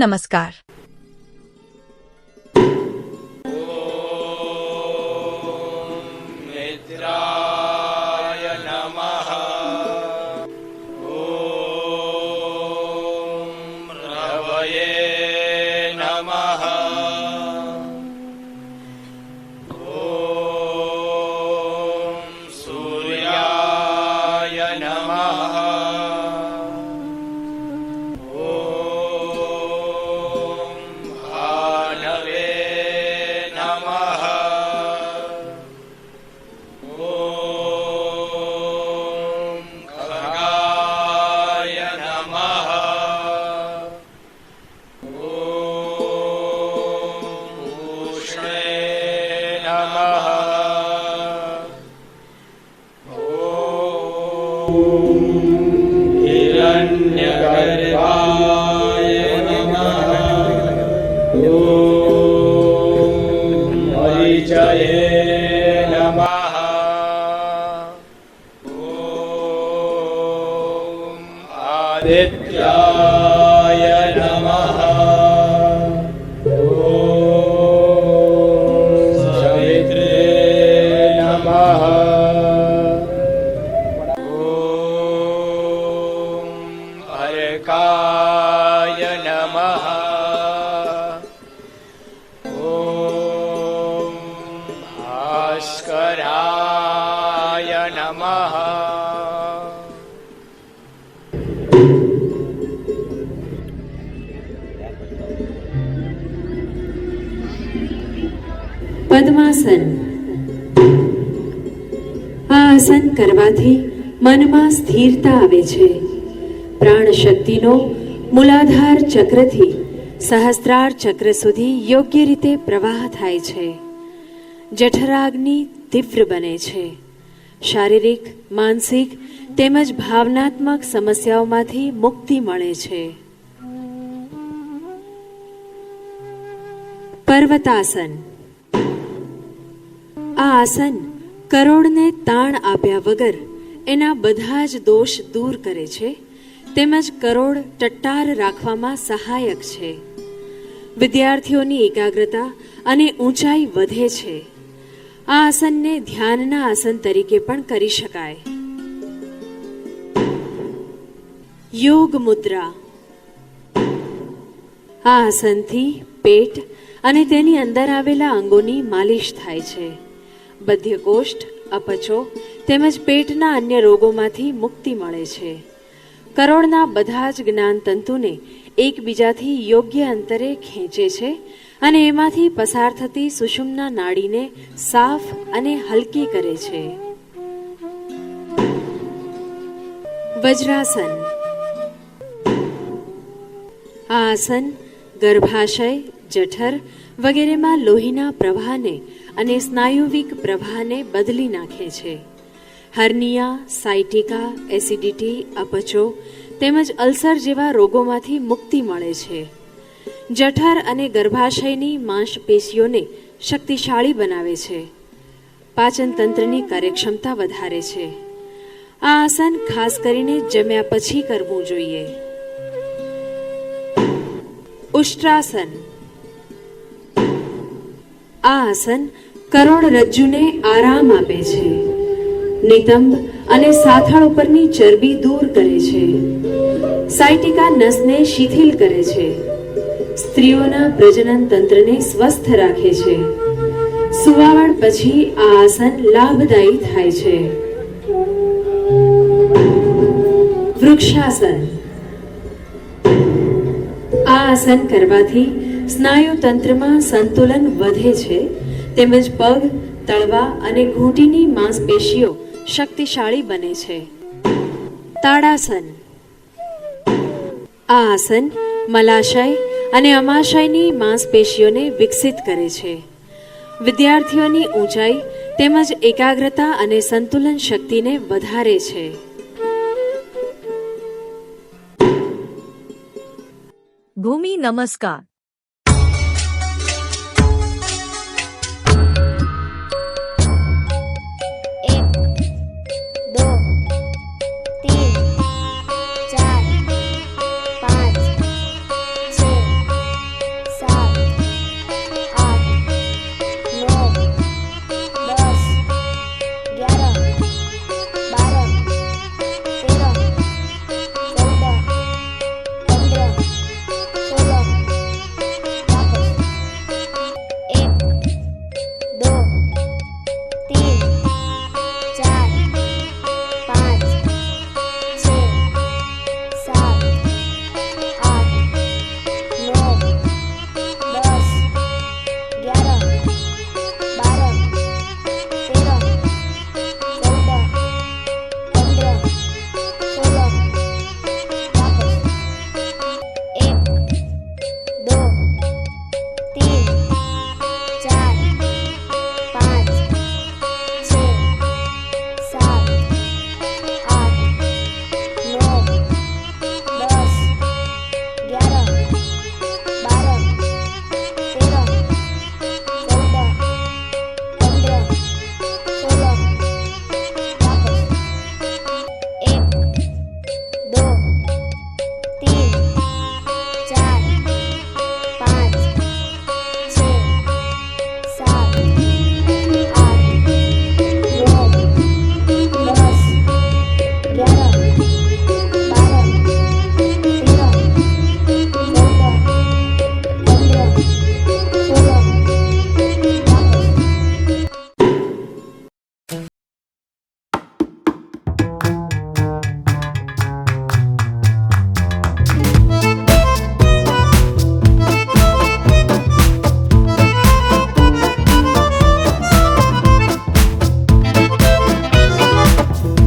નમસ્કાર. आदित्याय नमः। सवित्रे नमः। अर्काय नमः। भास्कराय नमः। પદ્માસન. આ આસન કરવાથી મનમાં સ્થિરતા આવે છે. પ્રાણ શક્તિનો મૂલાધાર ચક્રથી સહસ્ત્રાર ચક્ર સુધી યોગ્ય રીતે પ્રવાહ થાય છે. જઠરાગ્નિ તીવ્ર બને છે. શારીરિક, માનસિક તેમજ ભાવનાત્મક સમસ્યાઓમાંથી મુક્તિ મળે છે. પર્વતાસન. આ આસન કરોડને તાણ આપ્યા વગર એના બધા જ દોષ દૂર કરે છે તેમજ કરોડ ટટ્ટાર રાખવામાં સહાયક છે. વિદ્યાર્થીઓની એકાગ્રતા અને ઊંચાઈ વધે છે. આ આસનને ધ્યાનના આસન તરીકે પણ કરી શકાય. યોગ મુદ્રા. આ આસનથી પેટ અને તેની અંદર આવેલા અંગોની માલિશ થાય છે. બદ્ધકોષ્ઠ, અપચો તેમજ પેટના અન્ય રોગોમાંથી મુક્તિ મળે છે. કરોડના બધા જ જ્ઞાન તંતુને એકબીજાથી યોગ્ય અંતરે ખેંચે છે અને એમાંથી પસાર થતી સુષુમ્ના નાડીને સાફ અને હલકી કરે છે. વજ્રાસન. આ આસન ગર્ભાશય, જઠર વગેરેમાં લોહીના પ્રવાહને અને સ્નાયુવિક પ્રવાહને બદલી નાખે છે. હર્નિયા, સાયટિકા, એસિડિટી, અપચો તેમજ અલ્સર જેવા રોગોમાંથી મુક્તિ મળે છે. જઠર અને ગર્ભાશયની માંસપેશીઓને શક્તિશાળી બનાવે છે. પાચન તંત્રની કાર્યક્ષમતા વધારે છે. આ આસન ખાસ કરીને જમ્યા પછી કરવું જોઈએ. ઉષ્ટ્રાસન. આ આસન કરોડરજ્જુને આરામ આપે છે. નિતંબ અને સાથળ ઉપરની ચરબી દૂર કરે છે. સાયટિકા નસને શિથિલ કરે છે. સ્ત્રીઓના પ્રજનન તંત્રને સ્વસ્થ રાખે છે. સુવાવડ પછી આ આસન લાભદાયી થાય છે. વૃક્ષાસન. આ આસન કરવાથી સ્નાયુ તંત્રમાં સંતુલન વધે છે તેમજ પગ, તળવા અને ઘૂંટીની માંસપેશીઓ શક્તિશાળી બને છે. તાડાસન. આ આસન મલાશય અને અમાશયની માંસપેશીઓને વિકસિત કરે છે. વિદ્યાર્થીઓની ઊંચાઈ તેમજ એકાગ્રતા અને સંતુલન શક્તિને વધારે છે. ભૂમિ નમસ્કાર.